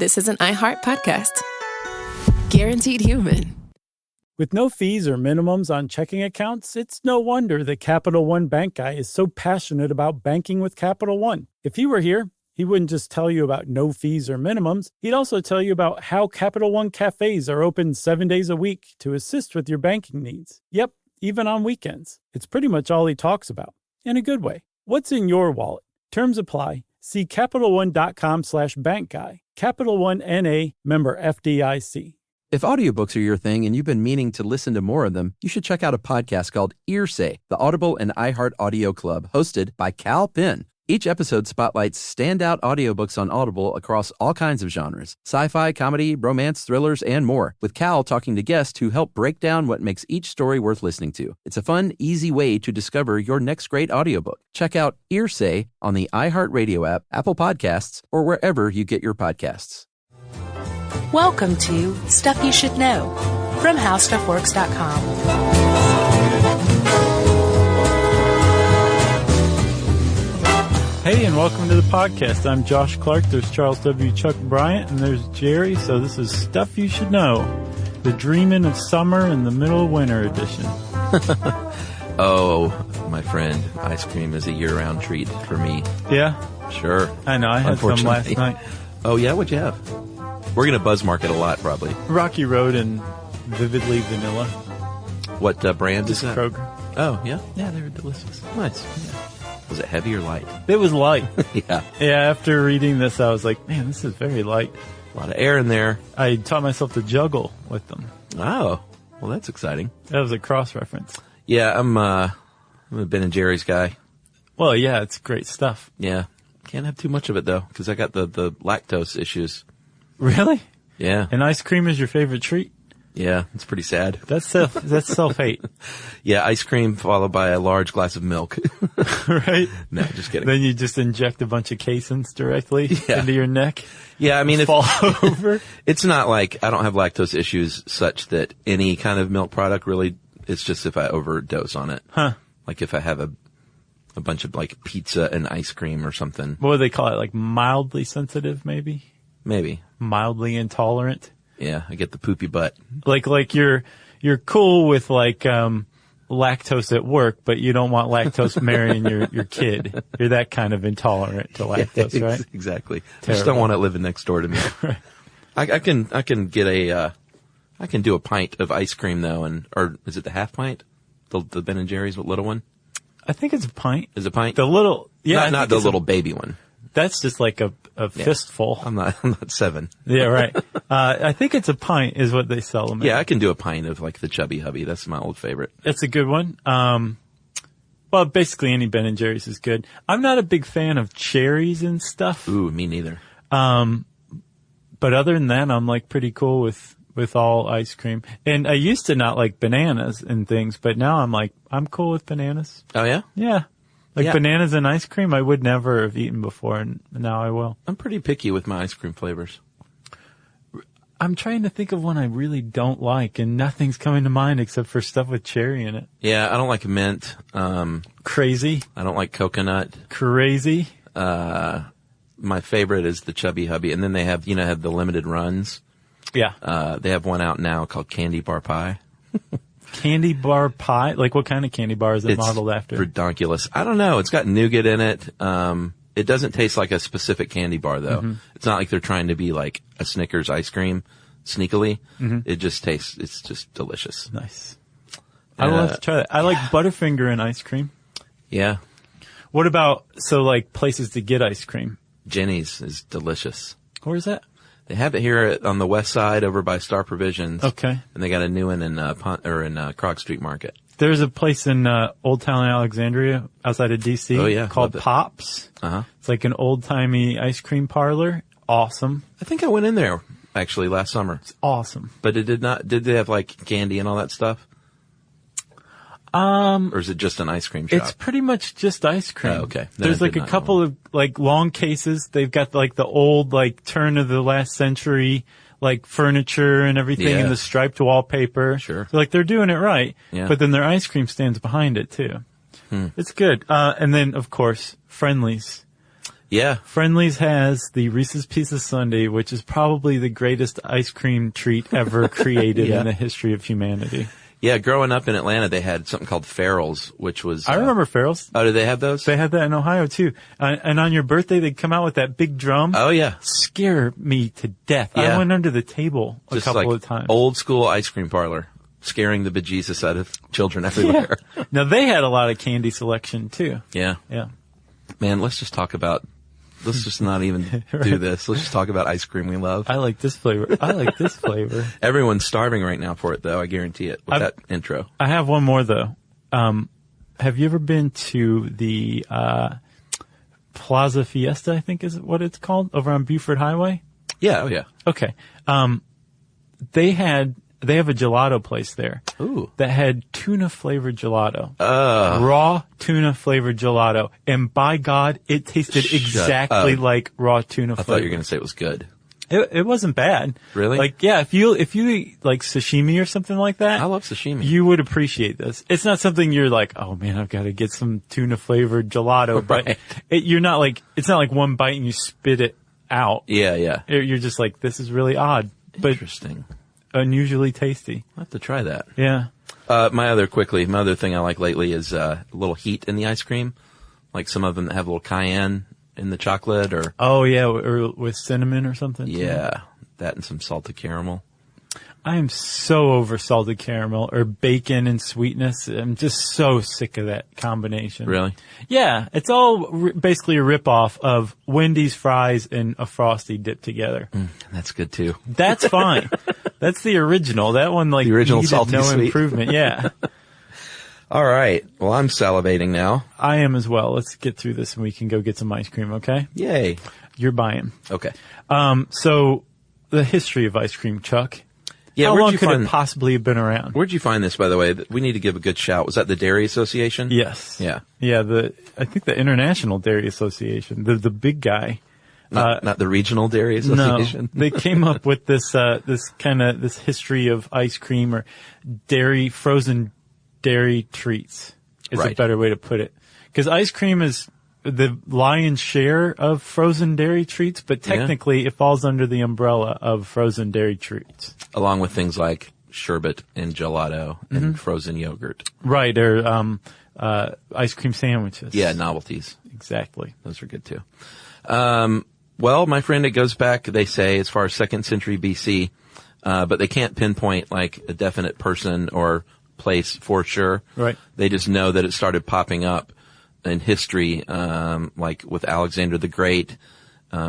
this is an iHeart podcast. Guaranteed human. With no fees or minimums on checking accounts, it's no wonder that Capital One Bank Guy is so passionate about banking with Capital One. If he were here, he wouldn't just tell you about no fees or minimums. He'd also tell you about how Capital One cafes are open 7 days a week to assist with your banking needs. Yep, even on weekends. It's pretty much all he talks about, in a good way. What's in your wallet? Terms apply. See CapitalOne.com/bankguy. Capital One N.A., member FDIC. If audiobooks are your thing and you've been meaning to listen to more of them, you should check out a podcast called Earsay, the Audible and iHeart Audio Club, hosted by Cal Penn. Each episode spotlights standout audiobooks on Audible across all kinds of genres: sci-fi, comedy, romance, thrillers, and more, with Cal talking to guests who help break down what makes each story worth listening to. It's a fun, easy way to discover your next great audiobook. Check out Earsay on the iHeartRadio app, Apple Podcasts, or wherever you get your podcasts. Welcome to Stuff You Should Know from HowStuffWorks.com. Hey, and welcome to the podcast. I'm Josh Clark. There's Charles W. Chuck Bryant, and there's Jerry. So this is Stuff You Should Know, the Dreamin' of Summer in the Middle of Winter edition. Oh, my friend, ice cream is a year-round treat for me. Yeah? Sure. I know. I had some last night. Oh, yeah? What'd you have? We're going to buzz market a lot, probably. Rocky Road and Vividly Vanilla. What brand is that? Kroger. Oh, yeah? Yeah, they were delicious. Nice. Yeah. Was it heavy or light? It was light. Yeah. Yeah, after reading this, I was like, man, this is very light. A lot of air in there. I taught myself to juggle with them. Oh, well, that's exciting. That was a cross-reference. Yeah, I'm a Ben & Jerry's guy. Well, yeah, it's great stuff. Yeah. Can't have too much of it, though, because I got the lactose issues. Really? Yeah. And ice cream is your favorite treat? Yeah, it's pretty sad. That's self-hate. Yeah, ice cream followed by a large glass of milk. Right? No, just kidding. Then you just inject a bunch of caseins directly into your neck. Yeah, I mean, fall over. It's not like I don't have lactose issues such that any kind of milk product really, it's just if I overdose on it. Huh. Like if I have a bunch of like pizza and ice cream or something. What do they call it? Like mildly sensitive, maybe? Maybe. Mildly intolerant? Yeah, I get the poopy butt. Like you're cool with like lactose at work, but you don't want lactose marrying your kid. You're that kind of intolerant to lactose, right? Exactly. Terrible. I just don't want it living next door to me. Right. I can get I can do a pint of ice cream though, or is it the half pint? The Ben & Jerry's little one? I think it's a pint. Is it a pint? The little, yeah. Not the little baby one. That's just like a fistful. I'm not 7. Yeah, right. I think it's a pint is what they sell them. Yeah, I can do a pint of like the Chubby Hubby. That's my old favorite. It's a good one. Well, basically any Ben & Jerry's is good. I'm not a big fan of cherries and stuff. Ooh, me neither. But other than that, I'm like pretty cool with all ice cream. And I used to not like bananas and things, but now I'm cool with bananas. Oh yeah? Yeah. Bananas and ice cream I would never have eaten before, and now I will. I'm pretty picky with my ice cream flavors. I'm trying to think of one I really don't like, and nothing's coming to mind except for stuff with cherry in it. Yeah, I don't like mint. Crazy. I don't like coconut. Crazy. My favorite is the Chubby Hubby, and then they have the limited runs. Yeah. They have one out now called Candy Bar Pie. Candy bar pie? Like what kind of candy bar is it modeled after? It's redonkulous. I don't know. It's got nougat in it. It doesn't taste like a specific candy bar though. Mm-hmm. It's not like they're trying to be like a Snickers ice cream sneakily. Mm-hmm. It just tastes, it's just delicious. Nice. I will have to try that. I like Butterfinger and ice cream. Yeah. What about, places to get ice cream? Jenny's is delicious. Where is that? They have it here on the west side over by Star Provisions. Okay. And they got a new one in Krog Street Market. There's a place in Old Town Alexandria outside of D.C. Oh, yeah. called Pops. Uh-huh. It's like an old-timey ice cream parlor. Awesome. I think I went in there actually last summer. It's awesome. But did they have like candy and all that stuff? Or is it just an ice cream shop? It's pretty much just ice cream. Oh, okay. Then There's like a couple of like long cases. They've got like the old like turn of the last century like furniture and everything and the striped wallpaper. Sure. So, like they're doing it right. Yeah. But then their ice cream stands behind it too. It's good. And then of course Friendly's. Yeah. Friendly's has the Reese's Pieces Sundae, which is probably the greatest ice cream treat ever created Yeah. in the history of humanity. Yeah, growing up in Atlanta, they had something called Farrell's, which was... I remember Farrell's. Oh, did they have those? They had that in Ohio, too. And on your birthday, they'd come out with that big drum. Oh, yeah. Scare me to death. Yeah. I went under the table a Just couple like of times. old school ice cream parlor, scaring the bejesus out of children everywhere. Yeah. Now, they had a lot of candy selection, too. Yeah. Yeah. Man, let's just not even do this. Let's just talk about ice cream we love. I like this flavor. I like this flavor. Everyone's starving right now for it, though. I guarantee it with that intro. I have one more, though. Have you ever been to the Plaza Fiesta, I think is what it's called, over on Buford Highway? Yeah, oh yeah. Okay. They have a gelato place there. Ooh. That had tuna flavored gelato. Raw tuna flavored gelato. And by God, it tasted exactly like raw tuna flavor. I thought you were going to say it was good. It wasn't bad. Really? Like, yeah, if you eat like sashimi or something like that. I love sashimi. You would appreciate this. It's not something you're like, oh man, I've got to get some tuna flavored gelato. Right. But it's not like one bite and you spit it out. Yeah, yeah. You're just like, this is really odd. But Interesting. Unusually tasty. I'll have to try that. Yeah. My other thing I like lately is a little heat in the ice cream. Like some of them that have a little cayenne in the chocolate or... Oh, yeah, or with cinnamon or something. Yeah, that and some salted caramel. I am so over salted caramel or bacon and sweetness. I'm just so sick of that combination. Really? Yeah, it's all basically a ripoff of Wendy's fries and a Frosty dipped together. That's good too. That's fine. That's the original. That one, like, The original needed salty no sweet. improvement. Yeah. All right. Well, I'm salivating now. I am as well. Let's get through this and we can go get some ice cream, okay? Yay. You're buying. Okay. So the history of ice cream, Chuck. Yeah, How long could it possibly have been around? Where'd you find this, by the way? We need to give a good shout. Was that the Dairy Association? Yes. Yeah. Yeah, I think the International Dairy Association, the big guy. Not the Regional Dairy Association? No, they came up with this history of ice cream or frozen dairy treats is a Right. better way to put it. Because ice cream is the lion's share of frozen dairy treats, but technically it falls under the umbrella of frozen dairy treats. Along with things like sherbet and gelato and frozen yogurt. Right, or ice cream sandwiches. Yeah, novelties. Exactly. Those are good too. Well, my friend, it goes back, they say, as far as 2nd century BC, but they can't pinpoint like a definite person or place for sure. Right. They just know that it started popping up in history, like with Alexander the Great.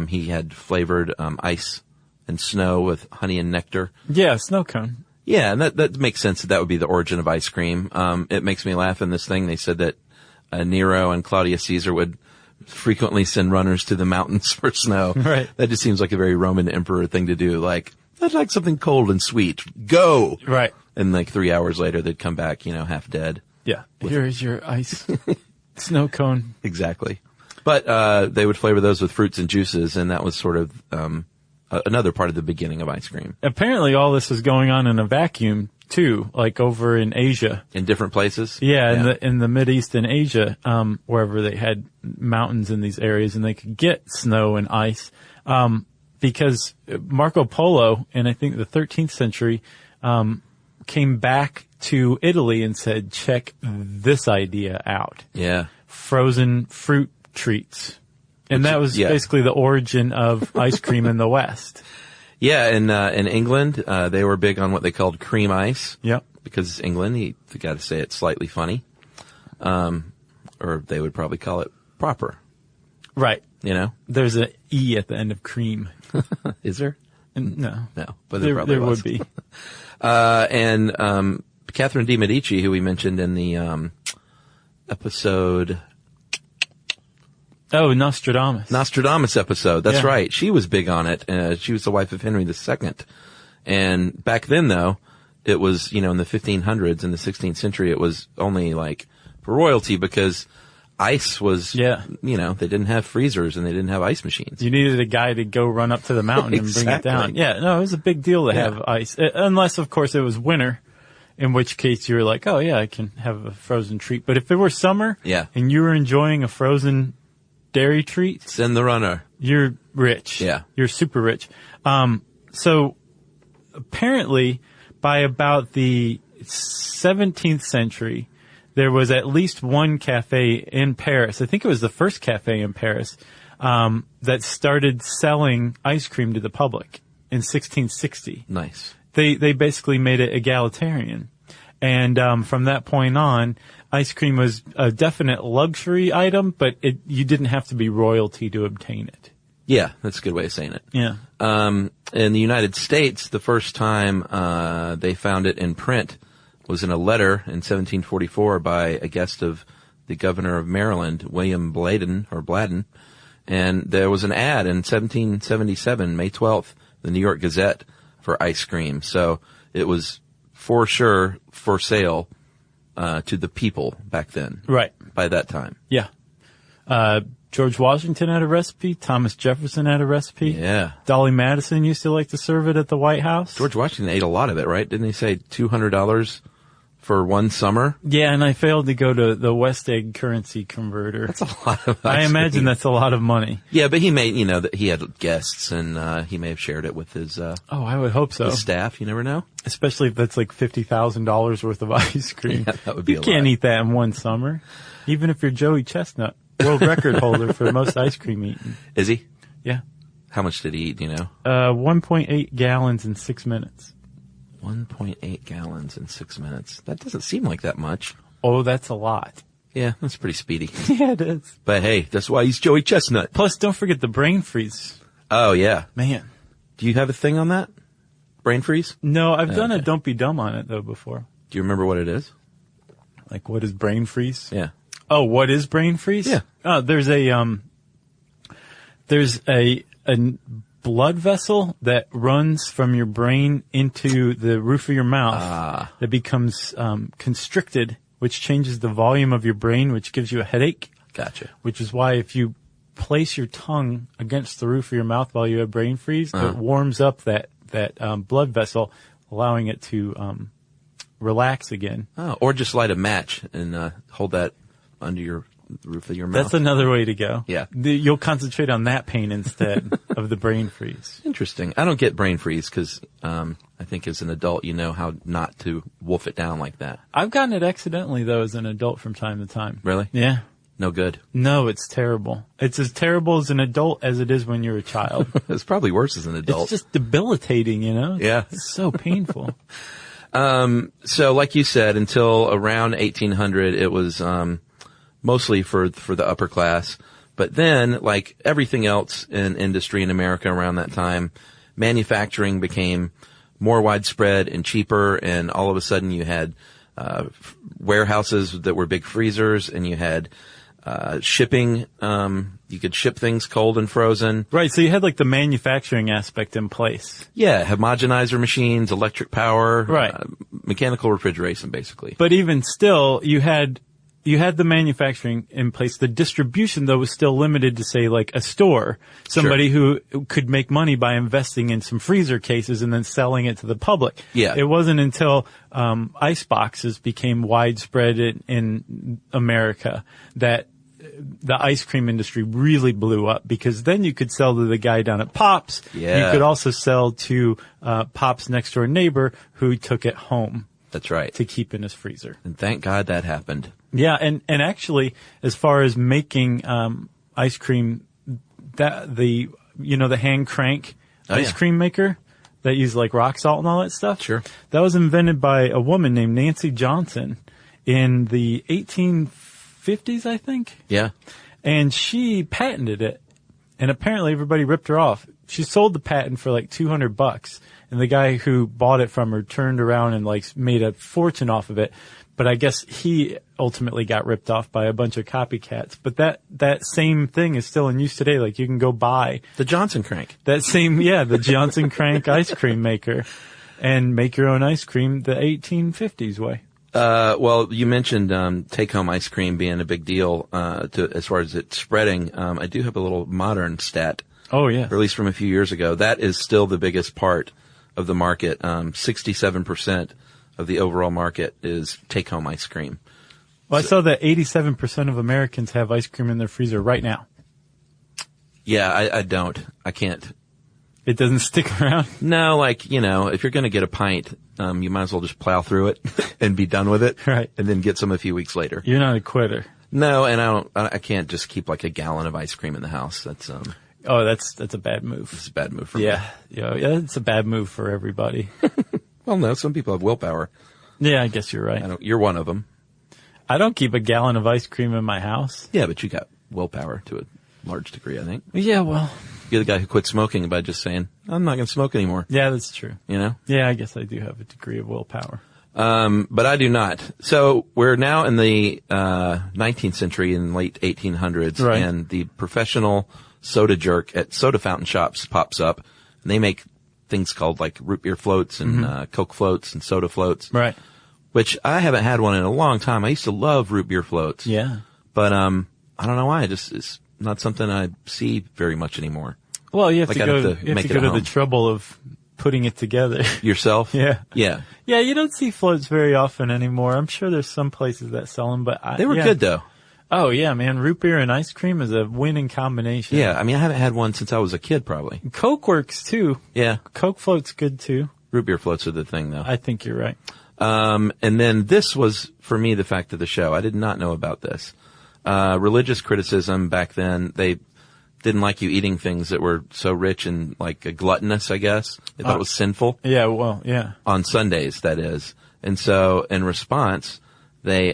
He had flavored ice and snow with honey and nectar. Yeah, snow cone. Yeah, and that makes sense that would be the origin of ice cream. It makes me laugh in this thing. They said that Nero and Claudius Caesar would frequently send runners to the mountains for snow. Right. That just seems like a very Roman emperor thing to do. Like, I'd like something cold and sweet. Go! Right. And like 3 hours later, they'd come back, half dead. Yeah. Here is your ice snow cone. Exactly. But they would flavor those with fruits and juices, and that was sort of another part of the beginning of ice cream. Apparently all this was going on in a vacuum too, like over in Asia. In different places? Yeah, in the Mideast and Asia, wherever they had mountains in these areas and they could get snow and ice. Because Marco Polo in I think the 13th century, came back to Italy and said, check this idea out. Yeah. Frozen fruit treats. And that was basically the origin of ice cream in the West. Yeah, in England, they were big on what they called cream ice. Yep. Because it's England, you got to say it's slightly funny. Or they would probably call it proper. Right. There's an E at the end of cream. Is there? No. No, but there probably would was. be. And Catherine de Medici, who we mentioned in the episode... Oh, Nostradamus episode. That's Yeah. right. She was big on it. She was the wife of Henry II. And back then, though, it was, in the 1500s, in the 16th century, it was only like for royalty because ice was, they didn't have freezers and they didn't have ice machines. You needed a guy to go run up to the mountain and bring it down. Yeah, no, it was a big deal to have ice. Unless, of course, it was winter, in which case you were like, oh, yeah, I can have a frozen treat. But if it were summer Yeah. and you were enjoying a frozen dairy treat, Send the runner. you're rich. Yeah. You're super rich. So apparently by about the 17th century, there was at least one cafe in Paris. I think it was the first cafe in Paris, that started selling ice cream to the public in 1660. Nice. They basically made it egalitarian. And from that point on, ice cream was a definite luxury item, but you didn't have to be royalty to obtain it. Yeah, that's a good way of saying it. Yeah. In the United States, the first time they found it in print was in a letter in 1744 by a guest of the governor of Maryland, William Bladden. And there was an ad in 1777, May 12th, the New York Gazette, for ice cream. So it was for sure for sale to the people back then. Right. By that time. Yeah. George Washington had a recipe. Thomas Jefferson had a recipe. Yeah. Dolly Madison used to like to serve it at the White House. George Washington ate a lot of it, right? Didn't he say $200 for one summer? Yeah, and I failed to go to the West Egg currency converter. That's a lot of I ice imagine cream. that's a lot of money. Yeah, but he made, that he had guests and he may have shared it with his Oh, I would hope so. his staff. You never know. Especially if that's like $50,000 worth of ice cream. Yeah, that would be You a can't lot. eat that in one summer. Even if you're Joey Chestnut, world record holder for most ice cream eaten. Is he? Yeah. How much did he eat, do you know? 1.8 gallons in 6 minutes. 1.8 gallons in 6 minutes. That doesn't seem like that much. Oh, that's a lot. Yeah, that's pretty speedy. Yeah, it is. But hey, that's why he's Joey Chestnut. Plus, don't forget the brain freeze. Oh, yeah. Man. Do you have a thing on that? Brain freeze? No, I've done a Okay. don't be dumb on it, though, before. Do you remember what it is? Like, what is brain freeze? Yeah. Oh, what is brain freeze? Yeah. Oh, there's a blood vessel that runs from your brain into the roof of your mouth that becomes constricted, which changes the volume of your brain, which gives you a headache. Gotcha. Which is why if you place your tongue against the roof of your mouth while you have brain freeze, it warms up that blood vessel, allowing it to relax again. Oh, or just light a match and hold that under your roof of your mouth. That's another way to go. Yeah. You'll concentrate on that pain instead of the brain freeze. Interesting. I don't get brain freeze because I think as an adult you know how not to wolf it down like that. I've gotten it accidentally, though, as an adult from time to time. Really? Yeah. No good. No, it's terrible. It's as terrible as an adult as it is when you're a child. It's probably worse as an adult. It's just debilitating, you know? Yeah. It's so painful. So like you said, until around 1800, it was mostly for the upper class. But then, like everything else in industry in America around that time, manufacturing became more widespread and cheaper, and all of a sudden you had warehouses that were big freezers, and you had shipping. You could ship things cold and frozen. Right, so you had like the manufacturing aspect in place. Yeah, homogenizer machines, electric power, Right. Mechanical refrigeration, basically. But even still, you had the manufacturing in place. The distribution, though, was still limited to, say, like a store. Somebody who could make money by investing in some freezer cases and then selling it to the public. Yeah. It wasn't until ice boxes became widespread in America that the ice cream industry really blew up, because then you could sell to the guy down at Pop's. Yeah. You could also sell to Pop's next door neighbor who took it home That's right. to keep in his freezer. And thank God that happened. Yeah, and actually, as far as making ice cream, the hand crank ice cream maker that used like rock salt and all that stuff. Sure. That was invented by a woman named Nancy Johnson in the 1850s, I think. Yeah. And she patented it, and apparently everybody ripped her off. She sold the patent for like $200, and the guy who bought it from her turned around and like made a fortune off of it. But I guess he ultimately got ripped off by a bunch of copycats. But that same thing is still in use today. Like, you can go buy The Johnson crank. that same, the Johnson Crank ice cream maker and make your own ice cream the 1850s way. Well, you mentioned take-home ice cream being a big deal as far as it spreading. I do have a little modern stat, Oh, yeah. or at least from a few years ago. That is still the biggest part of the market. 67% of the overall market is take-home ice cream. Well, I saw that 87% of Americans have ice cream in their freezer right now. Yeah, I don't. I can't. It doesn't stick around? No, like, if you're going to get a pint, you might as well just plow through it and be done with it. Right. And then get some a few weeks later. You're not a quitter. No, and I can't just keep like a gallon of ice cream in the house. That's, that's a bad move. it's a bad move for me. Yeah, it's a bad move for everybody. Well, no, some people have willpower. Yeah, I guess you're right. You're one of them. I don't keep a gallon of ice cream in my house. Yeah, but you got willpower to a large degree, I think. Yeah, well. You're the guy who quit smoking by just saying, I'm not going to smoke anymore. Yeah, that's true. Yeah, I guess I do have a degree of willpower. But I do not. So we're now in the 19th century, in late 1800s, right. And the professional soda jerk at soda fountain shops pops up, and they make things called like root beer floats and Coke floats and soda floats. Right. Which I haven't had one in a long time. I used to love root beer floats. Yeah. But I don't know why. It's not something I see very much anymore. Well, you have to go to home. the trouble of putting it together. Yourself? Yeah. Yeah. Yeah, you don't see floats very often anymore. I'm sure there's some places that sell them, but They were good though. Oh yeah, man. Root beer and ice cream is a winning combination. Yeah. I mean, I haven't had one since I was a kid probably. Coke works too. Yeah. Coke float's good too. Root beer floats are the thing though. I think you're right. And then this was, for me, the fact of the show. I did not know about this. Religious criticism back then, they didn't like you eating things that were so rich and like gluttonous, I guess. They thought it was sinful. Yeah, well, yeah. On Sundays, that is. And so, in response, they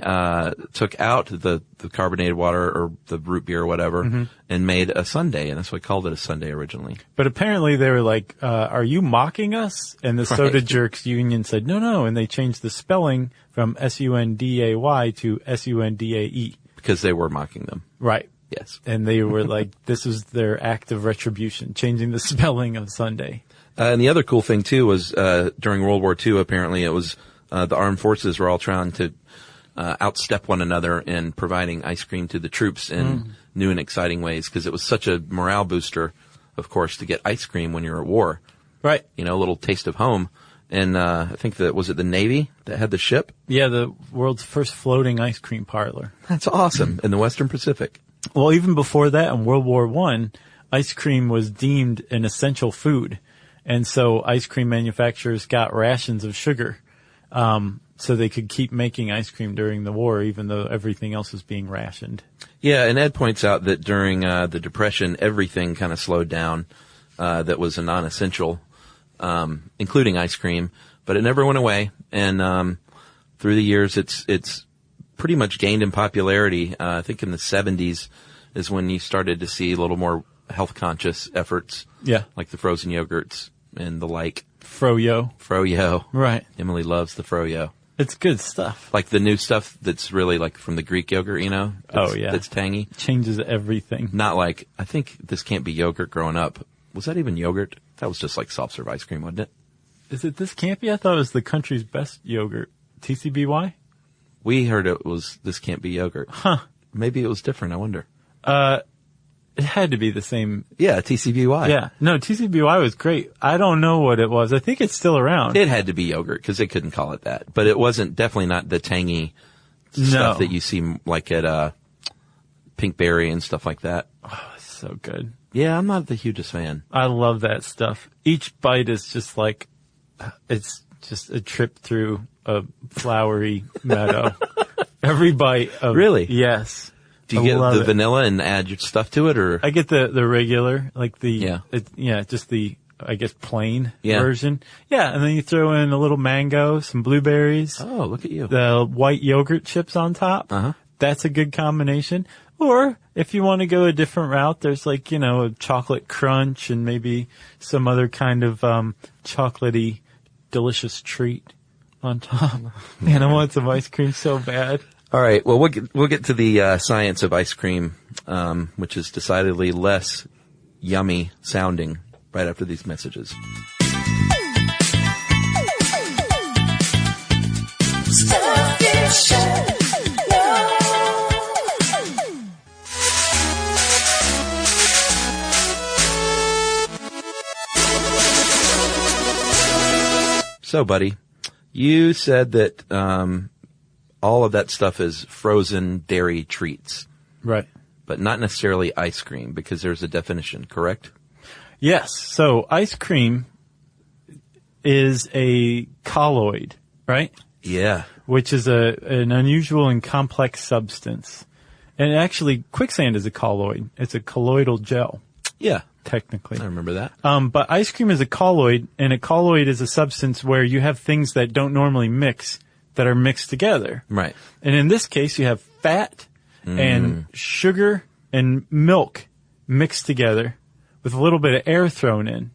took out the carbonated water or the root beer or whatever and made a sundae, and that's why they called it a sundae originally. But apparently they were like, are you mocking us? And the Soda Jerks Union said, no, and they changed the spelling from S-U-N-D-A-Y to S-U-N-D-A-E. Because they were mocking them. Right. Yes. And they were like, this was their act of retribution, changing the spelling of Sunday. And the other cool thing, too, was during World War II, apparently, it was the armed forces were all trying to outstep one another in providing ice cream to the troops in new and exciting ways, because it was such a morale booster, of course, to get ice cream when you're at war. Right. You know, a little taste of home. And I think was it the Navy that had the ship? Yeah, the world's first floating ice cream parlor. That's awesome. In the Western Pacific. Well, even before that, in World War I, ice cream was deemed an essential food. And so ice cream manufacturers got rations of sugar, so they could keep making ice cream during the war, even though everything else was being rationed. Yeah, and Ed points out that during the Depression, everything kind of slowed down that was a non-essential, including ice cream, but it never went away. And through the years, it's pretty much gained in popularity. I think in the 70s is when you started to see a little more health-conscious efforts. Yeah. Like the frozen yogurts and the like. Froyo. Froyo. Right. Emily loves the Froyo. It's good stuff. Like the new stuff that's really like from the Greek yogurt, you know? Oh, yeah. That's tangy. Changes everything. Not like, I think this can't be yogurt growing up. Was that even yogurt? That was just like soft serve ice cream, wasn't it? Is it This Can't Be? I thought it was the country's best yogurt. TCBY? We heard it was This Can't Be Yogurt. Huh. Maybe it was different, I wonder. It had to be the same. Yeah, TCBY. Yeah. No, TCBY was great. I don't know what it was. I think it's still around. It had to be yogurt because they couldn't call it that. But it wasn't, definitely not the tangy stuff that you see like at Pinkberry and stuff like that. Oh, it's so good. Yeah, I'm not the hugest fan. I love that stuff. Each bite is just like, it's just a trip through a flowery meadow. Every bite of... Really? Yes. Do you get the vanilla and add your stuff to it, or? I get the regular, like the, Yeah. just the, I guess, plain Yeah. version. Yeah, and then you throw in a little mango, some blueberries. Oh, look at you. The white yogurt chips on top. Uh-huh. That's a good combination. Or if you want to go a different route, there's like, a chocolate crunch and maybe some other kind of chocolatey, delicious treat on top. Man, I want some ice cream so bad. All right. Well, we'll get to the science of ice cream, which is decidedly less yummy sounding right after these messages. So, buddy, you said that all of that stuff is frozen dairy treats. Right. but not necessarily ice cream because there's a definition, correct? Yes. So ice cream is a colloid, right? Yeah. Which is an unusual and complex substance. And actually, quicksand is a colloid. It's a colloidal gel, Yeah. technically. I remember that. But ice cream is a colloid, and a colloid is a substance where you have things that don't normally mix that are mixed together. Right. And in this case, you have fat and sugar and milk mixed together with a little bit of air thrown in.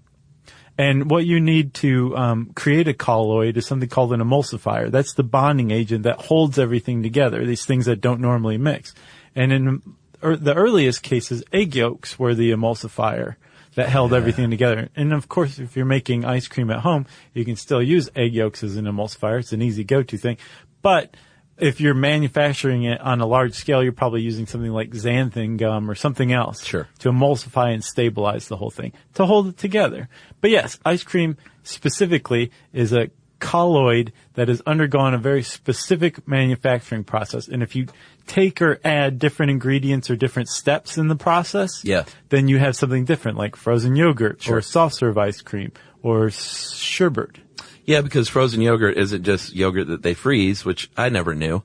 And what you need to create a colloid is something called an emulsifier. That's the bonding agent that holds everything together, these things that don't normally mix. And in the earliest cases, egg yolks were the emulsifier that held everything together. And of course, if you're making ice cream at home, you can still use egg yolks as an emulsifier. It's an easy go-to thing. But if you're manufacturing it on a large scale, you're probably using something like xanthan gum or something else Sure. to emulsify and stabilize the whole thing, to hold it together. But yes, ice cream specifically is a colloid that has undergone a very specific manufacturing process. And if you take or add different ingredients or different steps in the process, then you have something different, like frozen yogurt or soft serve ice cream or sherbet. Yeah, because frozen yogurt isn't just yogurt that they freeze, which I never knew.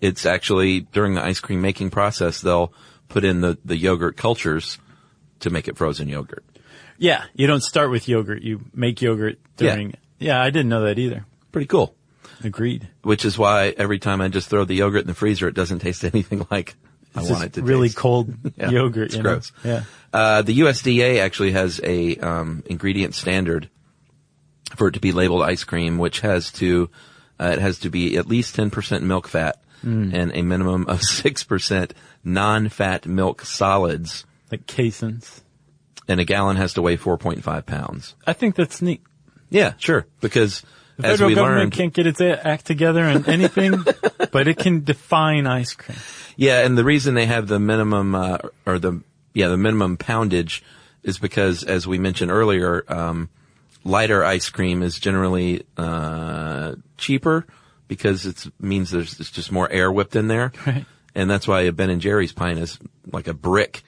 It's actually, during the ice cream making process, they'll put in the yogurt cultures to make it frozen yogurt. Yeah, you don't start with yogurt. You make yogurt during... Yeah, I didn't know that either. Pretty cool. Agreed. Which is why every time I just throw the yogurt in the freezer, it doesn't taste anything like I want it to really taste. cold yogurt. It's gross. Yeah. The USDA actually has a ingredient standard for it to be labeled ice cream, which has to it has to be at least 10% milk fat and a minimum of 6% non-fat milk solids. Like caseins. And a gallon has to weigh 4.5 pounds. I think that's neat. Yeah, sure. Because The as federal we government learned, can't get its act together on anything, but it can define ice cream. yeah, and the reason they have the minimum the minimum poundage is because, as we mentioned earlier, lighter ice cream is generally cheaper because it means there's just more air whipped in there, Right. and that's why a Ben and Jerry's pint is like a brick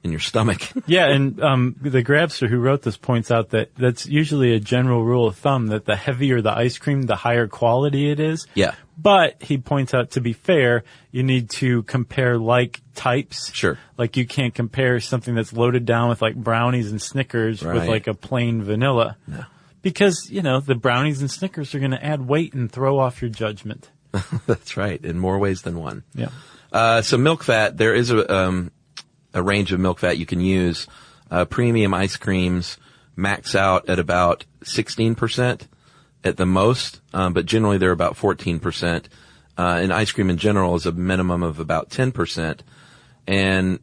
in your stomach. Yeah, and the Grabster who wrote this points out that that's usually a general rule of thumb, that the heavier the ice cream, the higher quality it is. Yeah. But he points out, to be fair, you need to compare like types. Sure. Like you can't compare something that's loaded down with like brownies and Snickers with Right. like a plain vanilla. No. Because, the brownies and Snickers are going to add weight and throw off your judgment. That's right, in more ways than one. Yeah. So milk fat, there is a range of milk fat you can use. Premium ice creams max out at about 16% at the most, but generally they're about 14%. And ice cream in general is a minimum of about 10%. And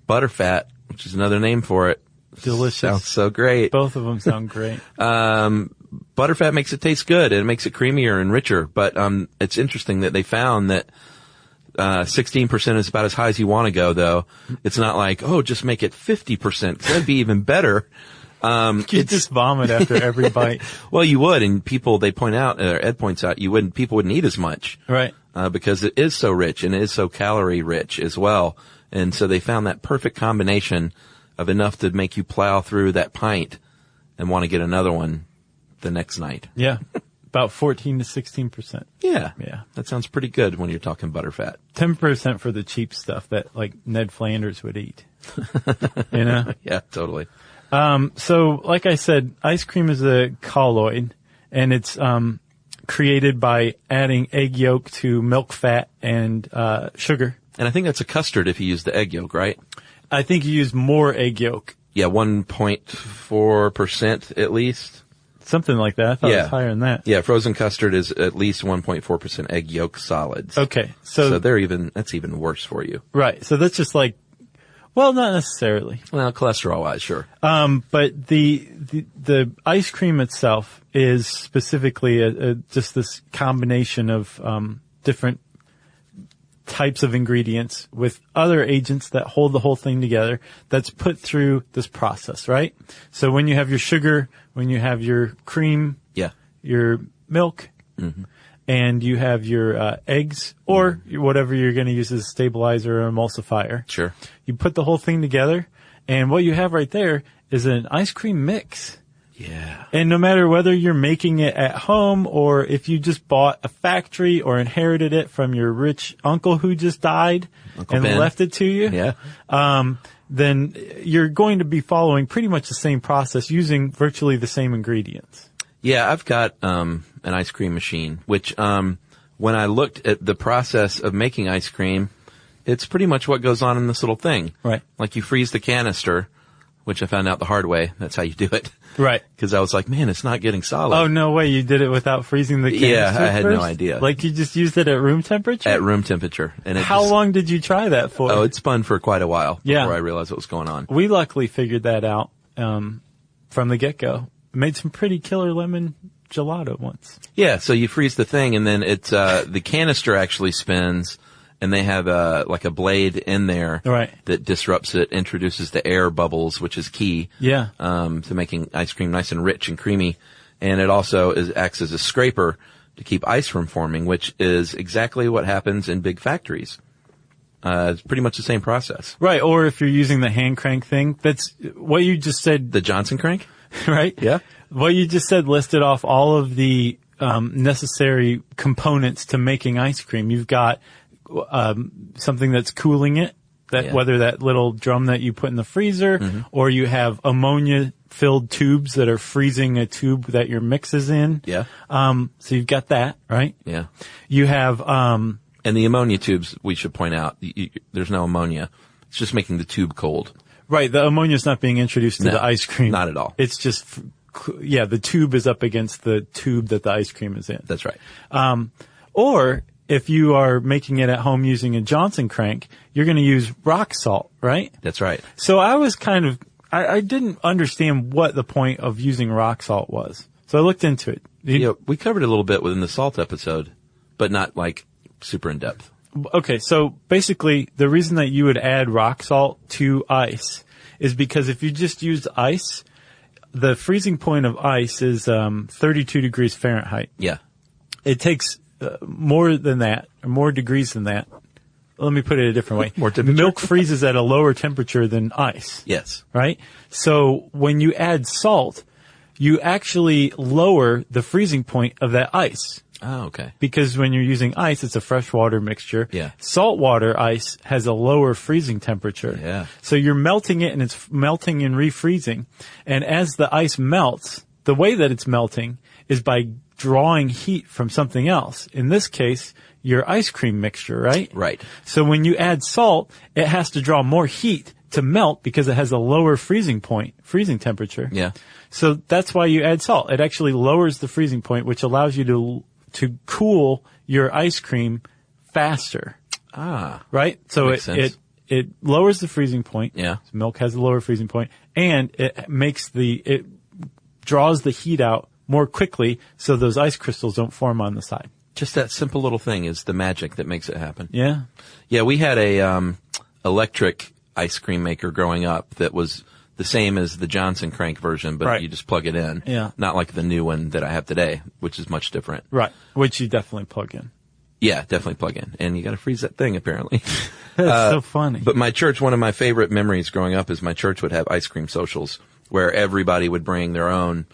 butterfat, which is another name for it, Delicious. sounds so great. Both of them sound great. Butterfat makes it taste good and it makes it creamier and richer. But it's interesting that they found that 16% is about as high as you want to go, though. It's not like, just make it 50%, because that'd be even better. You just vomit after every bite. Well, you would, and they point out, or Ed points out, people wouldn't eat as much. Right. Because it is so rich and it is so calorie rich as well. And so they found that perfect combination of enough to make you plow through that pint and want to get another one the next night. Yeah. About 14 to 16%. Yeah. Yeah. That sounds pretty good when you're talking butterfat. 10% for the cheap stuff that like Ned Flanders would eat. Yeah, totally. So like I said, ice cream is a colloid, and it's created by adding egg yolk to milk fat and sugar. And I think that's a custard if you use the egg yolk, right? I think you use more egg yolk. Yeah, 1.4% at least. Something like that. I thought it was higher than that. Yeah, frozen custard is at least 1.4% egg yolk solids. Okay. So that's even worse for you. Right. So that's just like, well, not necessarily. Well, cholesterol wise, sure. But the ice cream itself is specifically just this combination of different types of ingredients with other agents that hold the whole thing together, that's put through this process, right? So when you have your sugar, when you have your cream, your milk, and you have your eggs or whatever you're going to use as a stabilizer or emulsifier. Sure. You put the whole thing together, and what you have right there is an ice cream mix. Yeah. And no matter whether you're making it at home or if you just bought a factory or inherited it from your rich uncle who just died Uncle Ben. left it to you, Yeah. then you're going to be following pretty much the same process using virtually the same ingredients. Yeah, I've got an ice cream machine, which when I looked at the process of making ice cream, it's pretty much what goes on in this little thing. Right. Like you freeze the canister, which I found out the hard way. That's how you do it. Right. Because I was like, man, it's not getting solid. Oh, no way. You did it without freezing the canister Yeah, I had first? no idea. Like you just used it at room temperature? At room temperature. And How long did you try that for? Oh, it spun for quite a while Yeah. before I realized what was going on. We luckily figured that out from the get-go. Made some pretty killer lemon gelato once. Yeah, so you freeze the thing, and then it's the canister actually spins, and they have like a blade in there Right. that disrupts it, introduces the air bubbles, which is key Yeah. to making ice cream nice and rich and creamy. And it also acts as a scraper to keep ice from forming, which is exactly what happens in big factories. It's pretty much the same process. Right. Or if you're using the hand crank thing, that's what you just said, The Johnson crank? right? Yeah. What you just said listed off all of the necessary components to making ice cream. You've got something that's cooling it, Yeah. whether that little drum that you put in the freezer, or you have ammonia-filled tubes that are freezing a tube that your mix is in. Yeah. So you've got that, right? Yeah. You have And the ammonia tubes, we should point out, there's no ammonia. It's just making the tube cold. right. The ammonia's not being introduced to No, the ice cream. not at all. It's just the tube is up against the tube that the ice cream is in. That's right. Or if you are making it at home using a Johnson crank, you're going to use rock salt, right? That's right. So I was I didn't understand what the point of using rock salt was. So I looked into it. Yeah, we covered it a little bit within the salt episode, but not like super in depth. Okay, so basically the reason that you would add rock salt to ice is because if you just used ice, the freezing point of ice is 32 degrees Fahrenheit. Yeah. It takes more than that, or more degrees than that. Let me put it a different way. More temperature? Milk freezes at a lower temperature than ice. Yes. Right? So when you add salt, you actually lower the freezing point of that ice. Oh, okay. Because when you're using ice, it's a freshwater mixture. Yeah. Saltwater ice has a lower freezing temperature. Yeah. So you're melting it and it's melting and refreezing. And as the ice melts, the way that it's melting is by drawing heat from something else. In this case, your ice cream mixture, right? Right. So when you add salt, it has to draw more heat to melt because it has a lower freezing temperature. Yeah. So that's why you add salt. It actually lowers the freezing point, which allows you to cool your ice cream faster. Ah. Right? So Makes sense. it lowers the freezing point. Yeah. So milk has a lower freezing point, and it draws the heat out more quickly so those ice crystals don't form on the side. Just that simple little thing is the magic that makes it happen. Yeah. Yeah, we had a electric ice cream maker growing up that was the same as the Johnson crank version, but Right. you just plug it in. Yeah. Not like the new one that I have today, which is much different. Right. Which you definitely plug in. Yeah, definitely plug in. And you gotta freeze that thing, apparently. That's so funny. But my church, one of my favorite memories growing up is my church would have ice cream socials where everybody would bring their own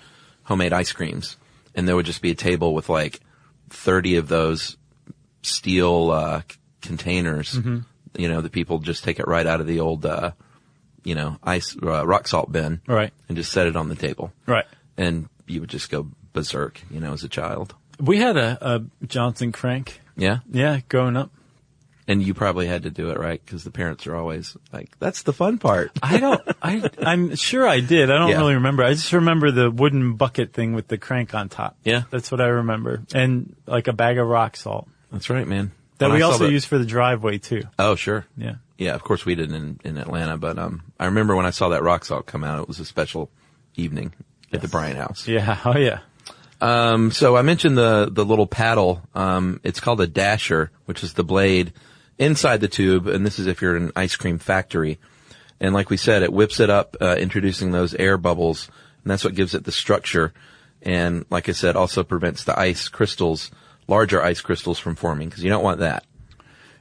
homemade ice creams. And there would just be a table with like 30 of those steel containers, that people just take it right out of the old, ice, rock salt bin. Right. And just set it on the table. Right. And you would just go berserk, as a child. We had a Johnson crank. Yeah. Yeah, growing up. And you probably had to do it, right? Because the parents are always like, that's the fun part. I'm sure I did. I don't Yeah. really remember. I just remember the wooden bucket thing with the crank on top. Yeah. That's what I remember. And like a bag of rock salt That's right, man. that When we I saw also the- use for the driveway too. Oh, sure. Yeah. Yeah, of course we did in Atlanta, but I remember when I saw that rock salt come out, it was a special evening at the Bryant house. Yeah. Oh yeah. So I mentioned the little paddle. It's called a dasher, which is the blade inside the tube, and this is if you're in an ice cream factory. And like we said, it whips it up, introducing those air bubbles, and that's what gives it the structure. And like I said, also prevents the ice crystals larger ice crystals from forming, because you don't want that.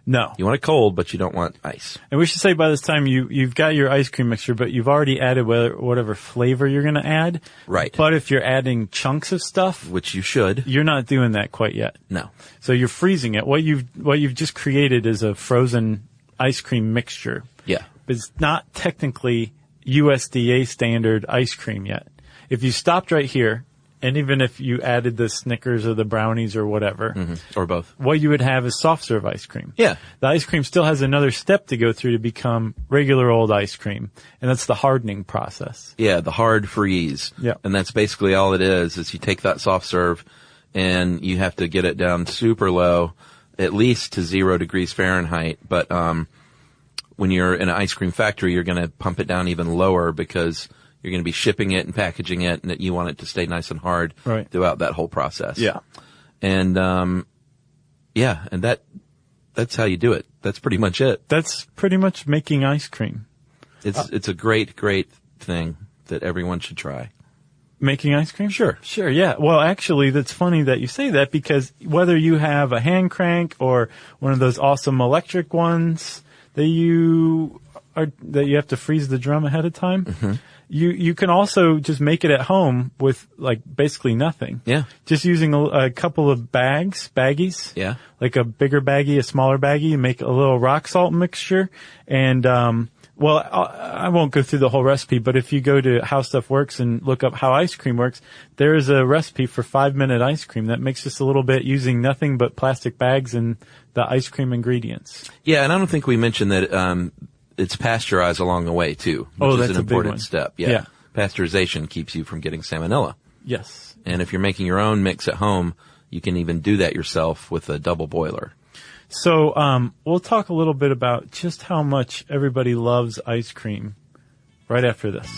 No. You want it cold, but you don't want ice. And we should say by this time you've got your ice cream mixture, but you've already added whatever flavor you're going to add. Right. But if you're adding chunks of stuff, Which you should. you're not doing that quite yet. No. So you're freezing it. What you've just created is a frozen ice cream mixture. Yeah. It's not technically USDA standard ice cream yet. If you stopped right here, and even if you added the Snickers or the brownies or whatever, Or both. what you would have is soft serve ice cream. Yeah. The ice cream still has another step to go through to become regular old ice cream, and that's the hardening process. Yeah, the hard freeze. Yeah. And that's basically all it is you take that soft serve and you have to get it down super low, at least to 0 degrees Fahrenheit. But, when you're in an ice cream factory, you're going to pump it down even lower because you're going to be shipping it and packaging it, and you want it to stay nice and hard throughout that whole process. Yeah. And, and that's how you do it. That's pretty much it. That's pretty much making ice cream. It's a great, great thing that everyone should try. Making ice cream? Sure, yeah. Well, actually, that's funny that you say that, because whether you have a hand crank or one of those awesome electric ones that you have to freeze the drum ahead of time, you can also just make it at home with like basically nothing. Yeah. Just using a couple of baggies. Yeah. Like a bigger baggie, a smaller baggie, and make a little rock salt mixture. And, well, I won't go through the whole recipe, but if you go to How Stuff Works and look up how ice cream works, there is a recipe for 5-minute ice cream that makes just a little bit using nothing but plastic bags and the ice cream ingredients. Yeah, and I don't think we mentioned that it's pasteurized along the way too, which that's is a an big important one. step. Yeah. Pasteurization keeps you from getting salmonella. Yes. And if you're making your own mix at home, you can even do that yourself with a double boiler. So, we'll talk a little bit about just how much everybody loves ice cream right after this.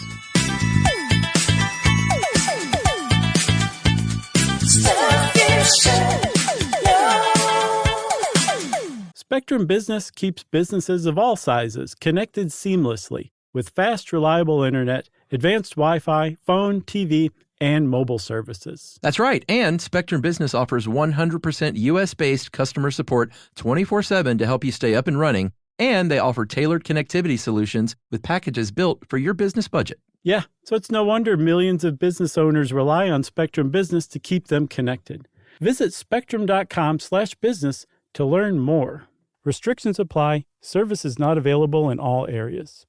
Spectrum Business keeps businesses of all sizes connected seamlessly with fast, reliable internet, advanced Wi-Fi, phone, TV, and mobile services. That's right. And Spectrum Business offers 100% U.S.-based customer support 24/7 to help you stay up and running. And they offer tailored connectivity solutions with packages built for your business budget. Yeah, so it's no wonder millions of business owners rely on Spectrum Business to keep them connected. Visit spectrum.com/business to learn more. Restrictions apply. Services not available in all areas.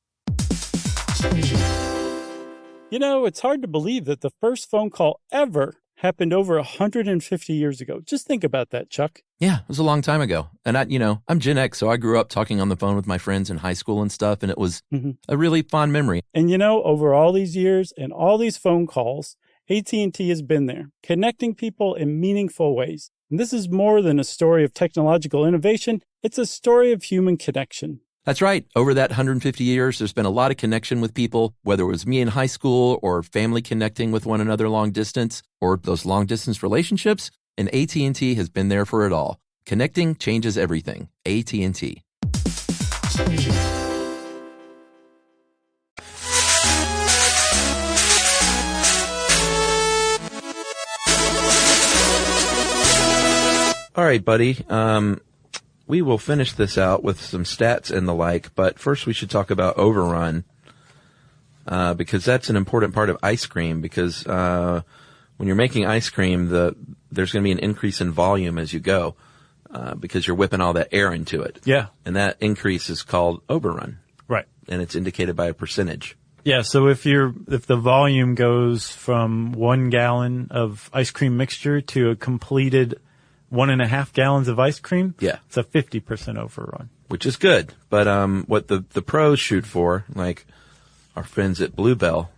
You know, it's hard to believe that the first phone call ever happened over 150 years ago. Just think about that, Chuck. Yeah, it was a long time ago. And I'm Gen X, so I grew up talking on the phone with my friends in high school and stuff, and it was a really fond memory. And over all these years and all these phone calls, AT&T has been there, connecting people in meaningful ways. And this is more than a story of technological innovation. It's a story of human connection. That's right. Over that 150 years, there's been a lot of connection with people, whether it was me in high school or family connecting with one another long distance or those long distance relationships. And AT&T has been there for it all. Connecting changes everything. AT&T. All right, buddy. We will finish this out with some stats and the like, but first we should talk about overrun, because that's an important part of ice cream, because when you're making ice cream, there's going to be an increase in volume as you go, because you're whipping all that air into it. Yeah. And that increase is called overrun. Right. And it's indicated by a percentage. Yeah, so if the volume goes from 1 gallon of ice cream mixture to a completed 1.5 gallons of ice cream, it's a 50% overrun. Which is good. But what the pros shoot for, like our friends at Bluebell,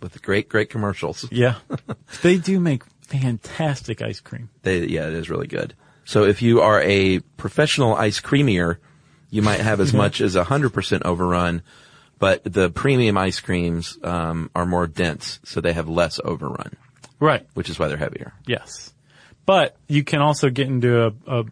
with the great commercials. Yeah. They do make fantastic ice cream. It is really good. So if you are a professional ice creamier, you might have as much as 100% overrun, but the premium ice creams are more dense, so they have less overrun. Right. Which is why they're heavier. Yes. But you can also get into a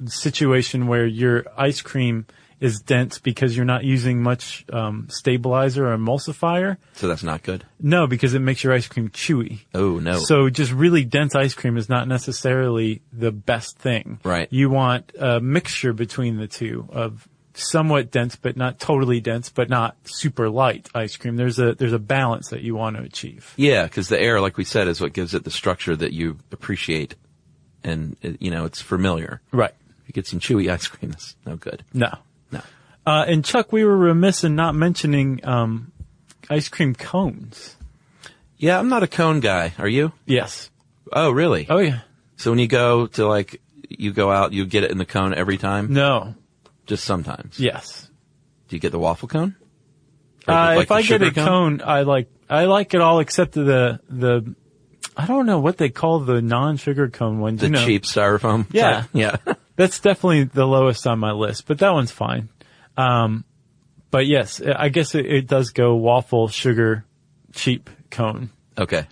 situation where your ice cream is dense because you're not using much stabilizer or emulsifier. So that's not good? No, because it makes your ice cream chewy. Oh, no. So just really dense ice cream is not necessarily the best thing. Right. You want a mixture between the two of somewhat dense, but not totally dense, but not super light ice cream. There's a balance that you want to achieve. Yeah, because the air, like we said, is what gives it the structure that you appreciate. And, it's familiar. Right. If you get some chewy ice cream, that's no good. No. No. And Chuck, we were remiss in not mentioning ice cream cones. Yeah, I'm not a cone guy. Are you? Yes. Oh, really? Oh, yeah. So when you go to, you go out, you get it in the cone every time? No. Just sometimes? Yes. Do you get the waffle cone? Or If I get a cone, I like it all except the I don't know what they call the non-sugar cone ones. The cheap styrofoam? Yeah. type? Yeah. That's definitely the lowest on my list, but that one's fine. But yes, I guess it does go waffle, sugar, cheap cone, Okay.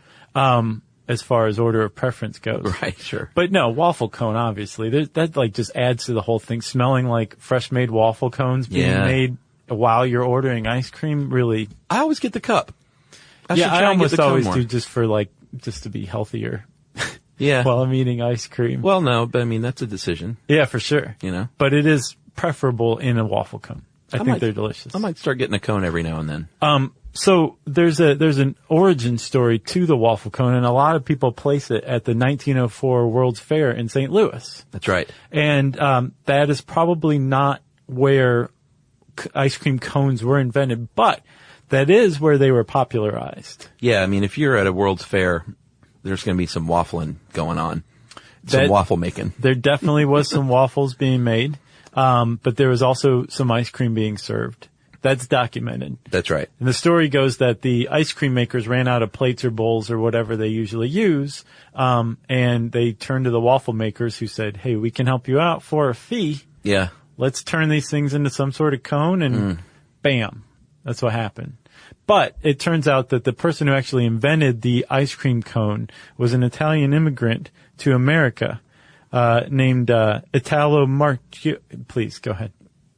as far as order of preference goes. Right, sure. But no, waffle cone, obviously. That just adds to the whole thing. Smelling like fresh made waffle cones being made while you're ordering ice cream, really. I always get the cup. I almost always do just to be healthier. Yeah. While I'm eating ice cream. Well, no, but I mean, that's a decision. Yeah, for sure. But it is preferable in a waffle cone. I think they're delicious. I might start getting a cone every now and then. So there's an origin story to the waffle cone, and a lot of people place it at the 1904 World's Fair in St. Louis. That's right. And that is probably not where ice cream cones were invented, but that is where they were popularized. Yeah, I mean, if you're at a World's Fair, there's going to be some waffling going on. Some waffle making. There definitely was some waffles being made, but there was also some ice cream being served. That's documented. That's right. And the story goes that the ice cream makers ran out of plates or bowls or whatever they usually use, and they turned to the waffle makers who said, hey, we can help you out for a fee. Yeah. Let's turn these things into some sort of cone, and bam, that's what happened. But it turns out that the person who actually invented the ice cream cone was an Italian immigrant to America, named Italo Marchioni. Please, go ahead.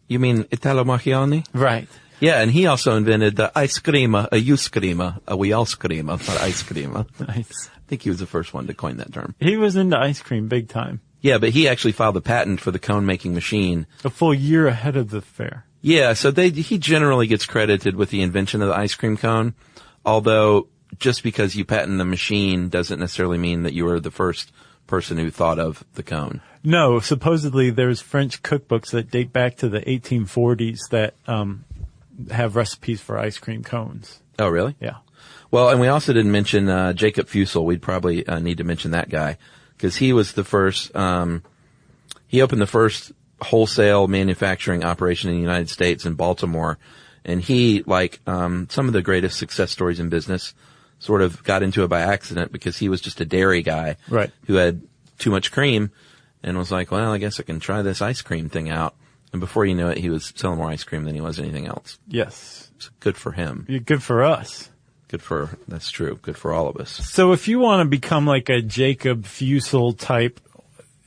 You mean Italo Marchioni? Right. Yeah, and he also invented the ice creama, a ice creama, a we ice creama, not ice creama. Nice. I think he was the first one to coin that term. He was into ice cream big time. Yeah, but he actually filed a patent for the cone-making machine. A full year ahead of the fair. Yeah, so he generally gets credited with the invention of the ice cream cone, although just because you patent the machine doesn't necessarily mean that you were the first person who thought of the cone. No, supposedly there's French cookbooks that date back to the 1840s that have recipes for ice cream cones. Oh, really? Yeah. Well, and we also didn't mention Jacob Fussell. We'd probably need to mention that guy because he was the first. He opened the first wholesale manufacturing operation in the United States in Baltimore, and he, like some of the greatest success stories in business, sort of got into it by accident because he was just a dairy guy, right, who had too much cream and was like, well, I guess I can try this ice cream thing out. And before you knew it, he was selling more ice cream than he was anything else. Yes. So good for him. Good for us. That's true. Good for all of us. So if you want to become like a Jacob Fussell type,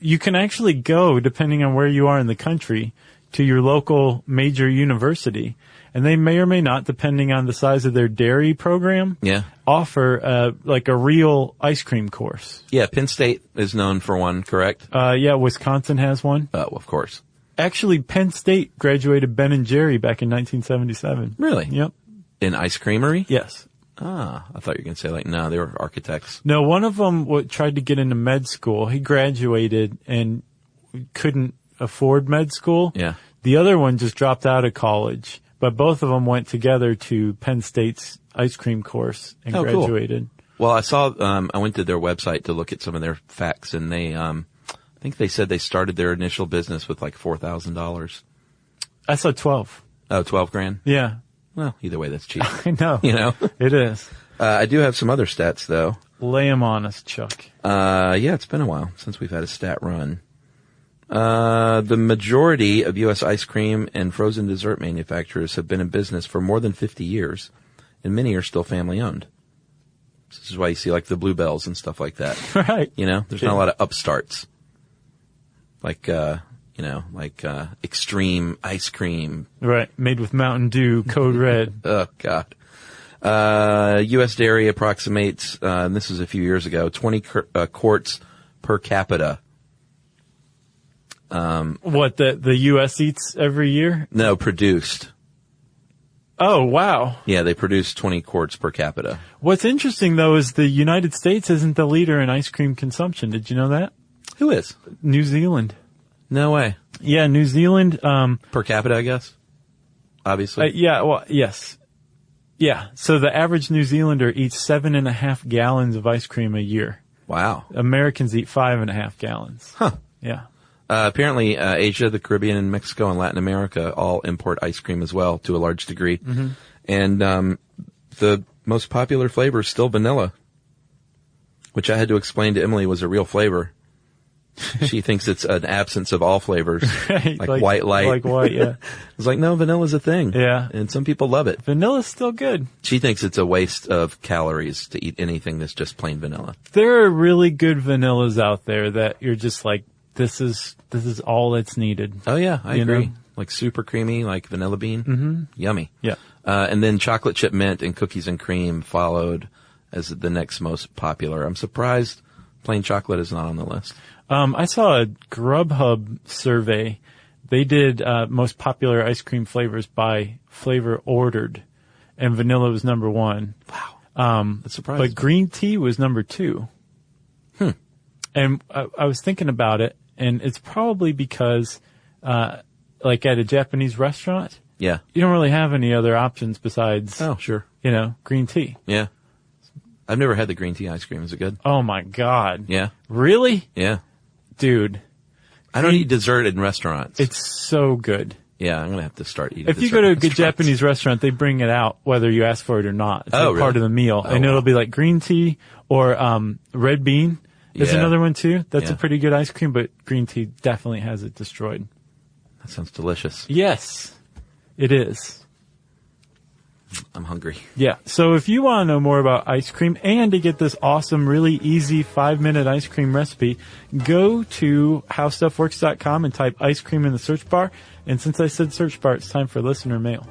you can actually go, depending on where you are in the country, to your local major university. And they may or may not, depending on the size of their dairy program, offer like a real ice cream course. Yeah, Penn State is known for one, correct? Yeah, Wisconsin has one. Oh, of course. Actually, Penn State graduated Ben and Jerry back in 1977. Really? Yep. In ice creamery? Yes. Ah, I thought you were going to say no, they were architects. No, one of them tried to get into med school. He graduated and couldn't afford med school. Yeah. The other one just dropped out of college, but both of them went together to Penn State's ice cream course and graduated. Cool. Well, I saw, I went to their website to look at some of their facts, and they, I think they said they started their initial business with like $4,000. I saw 12. Oh, 12 grand? Yeah. Well, either way, that's cheap. I know. You know? It is. I do have some other stats, though. Lay them on us, Chuck. Yeah, it's been a while since we've had a stat run. The majority of U.S. ice cream and frozen dessert manufacturers have been in business for more than 50 years, and many are still family-owned. This is why you see, like, the Bluebells and stuff like that. Right. You know? There's not a lot of upstarts. Like, like extreme ice cream. Right. Made with Mountain Dew, Code Red. Oh, God. U.S. dairy approximates, and this was a few years ago, 20 quarts per capita. What, the U.S. eats every year? No, produced. Oh, wow. Yeah, they produce 20 quarts per capita. What's interesting, though, is the United States isn't the leader in ice cream consumption. Did you know that? Who is? New Zealand. No way. Yeah, New Zealand. Per capita, I guess. Obviously. Yeah, well, yes. Yeah, so the average New Zealander eats 7.5 gallons of ice cream a year. Wow. Americans eat 5.5 gallons. Huh. Yeah. Apparently, Asia, the Caribbean, and Mexico and Latin America all import ice cream as well to a large degree. Mm-hmm. And the most popular flavor is still vanilla, which I had to explain to Emily was a real flavor. She thinks it's an absence of all flavors, Right, like white light. Like white, yeah. It's like, no, vanilla's a thing. Yeah. And some people love it. Vanilla's still good. She thinks it's a waste of calories to eat anything that's just plain vanilla. There are really good vanillas out there that you're just like, this is all that's needed. Oh, yeah, I agree. know? Like super creamy, like vanilla bean. Mm-hmm. Yummy. Yeah. And then chocolate chip mint and cookies and cream followed as the next most popular. I'm surprised plain chocolate is not on the list. I saw a Grubhub survey. They did most popular ice cream flavors by flavor ordered, and vanilla was number 1. Wow. That's surprising. But green tea was number 2. And I was thinking about it, and it's probably because, like at a Japanese restaurant, Yeah. you don't really have any other options besides, Oh, sure. green tea. Yeah. I've never had the green tea ice cream. Is it good? Oh my God. Yeah. Really? Yeah. Dude. I don't eat dessert in restaurants. It's so good. Yeah, I'm going to have to start eating If you dessert go to a in good restaurants. Japanese restaurant, they bring it out whether you ask for it or not. It's Oh, like part really? of the meal. Oh, and wow. it'll be like green tea or red bean is Yeah. another one too. That's Yeah. a pretty good ice cream, but green tea definitely has it destroyed. That sounds delicious. Yes, it is. I'm hungry. Yeah. So if you want to know more about ice cream and to get this awesome, really easy 5-minute ice cream recipe, go to howstuffworks.com and type ice cream in the search bar. And since I said search bar, it's time for listener mail.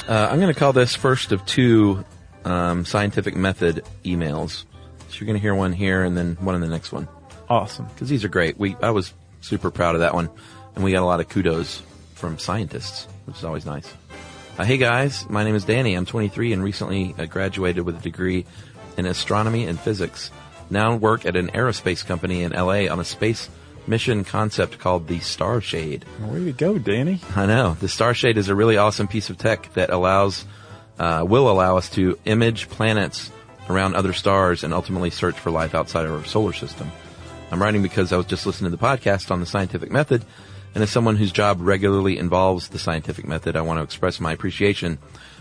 I'm going to call this first of 2 scientific method emails. So you're going to hear one here and then one in the next one. Awesome. Because these are great. I was super proud of that one. And we got a lot of kudos from scientists, which is always nice. Hey guys, my name is Danny. I'm 23 and recently graduated with a degree in astronomy and physics. Now work at an aerospace company in LA on a space mission concept called the Star Shade. Where you go, Danny? I know. The Star Shade is a really awesome piece of tech that will allow us to image planets around other stars and ultimately search for life outside of our solar system. I'm writing because I was just listening to the podcast on the scientific method, and as someone whose job regularly involves the scientific method, I want to express my appreciation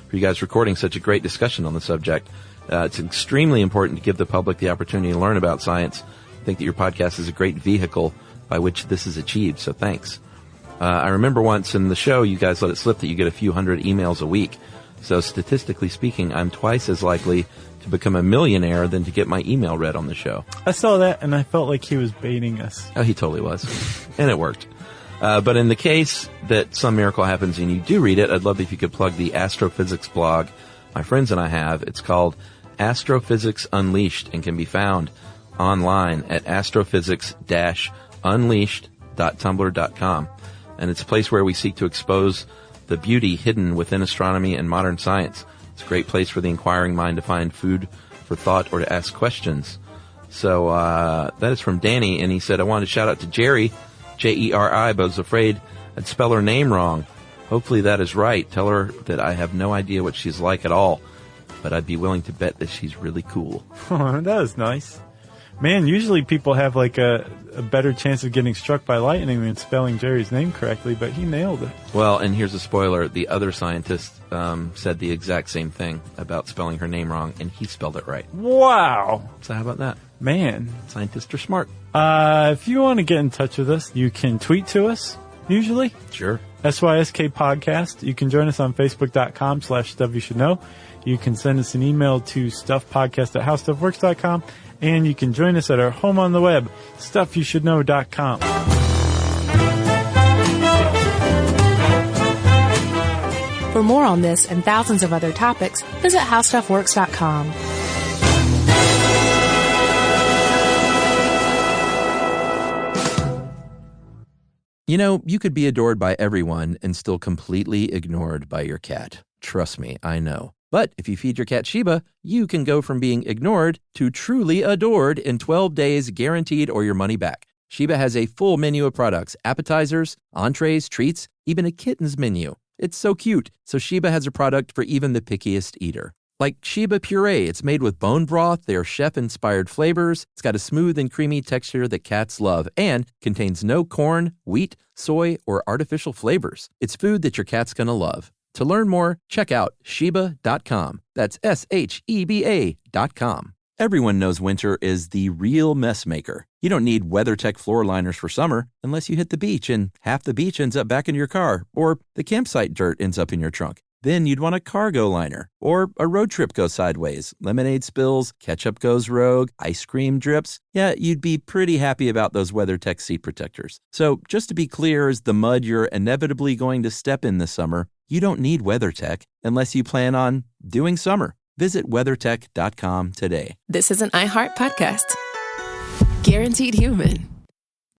for you guys recording such a great discussion on the subject. It's extremely important to give the public the opportunity to learn about science. I think that your podcast is a great vehicle by which this is achieved, so thanks. I remember once in the show, you guys let it slip that you get a few hundred emails a week. So statistically speaking, I'm twice as likely to become a millionaire than to get my email read on the show. I saw that and I felt like he was baiting us. Oh, he totally was. And it worked. But in the case that some miracle happens and you do read it, I'd love if you could plug the astrophysics blog my friends and I have. It's called Astrophysics Unleashed and can be found online at astrophysics-unleashed.tumblr.com. And it's a place where we seek to expose the beauty hidden within astronomy and modern science. It's a great place for the inquiring mind to find food for thought or to ask questions. So that is from Danny, and he said, I wanted to shout out to Jerry, Jeri, but I was afraid I'd spell her name wrong. Hopefully that is right. Tell her that I have no idea what she's like at all, but I'd be willing to bet that she's really cool. Oh, that was nice. Man, usually people have like a better chance of getting struck by lightning than spelling Jerry's name correctly, but he nailed it. Well, and here's a spoiler. The other scientist said the exact same thing about spelling her name wrong, and he spelled it right. Wow. So how about that? Man. Scientists are smart. If you want to get in touch with us, you can tweet to us, usually. Sure. SYSK Podcast. You can join us on Facebook.com/StuffYouShouldKnow. You can send us an email to StuffPodcast@HowStuffWorks.com. And you can join us at our home on the web, StuffYouShouldKnow.com. For more on this and thousands of other topics, visit howstuffworks.com. You know, you could be adored by everyone and still completely ignored by your cat. Trust me, I know. But if you feed your cat Sheba, you can go from being ignored to truly adored in 12 days, guaranteed, or your money back. Sheba has a full menu of products, appetizers, entrees, treats, even a kitten's menu. It's so cute, so Sheba has a product for even the pickiest eater. Like Sheba Puree, it's made with bone broth, they are chef-inspired flavors, it's got a smooth and creamy texture that cats love, and contains no corn, wheat, soy, or artificial flavors. It's food that your cat's gonna love. To learn more, check out Sheba.com. That's SHEBA.com. Everyone knows winter is the real mess maker. You don't need WeatherTech floor liners for summer unless you hit the beach and half the beach ends up back in your car, or the campsite dirt ends up in your trunk. Then you'd want a cargo liner, or a road trip goes sideways, lemonade spills, ketchup goes rogue, ice cream drips. Yeah, you'd be pretty happy about those WeatherTech seat protectors. So just to be clear, as the mud you're inevitably going to step in this summer, you don't need WeatherTech unless you plan on doing summer. Visit WeatherTech.com today. This is an iHeart podcast. Guaranteed human.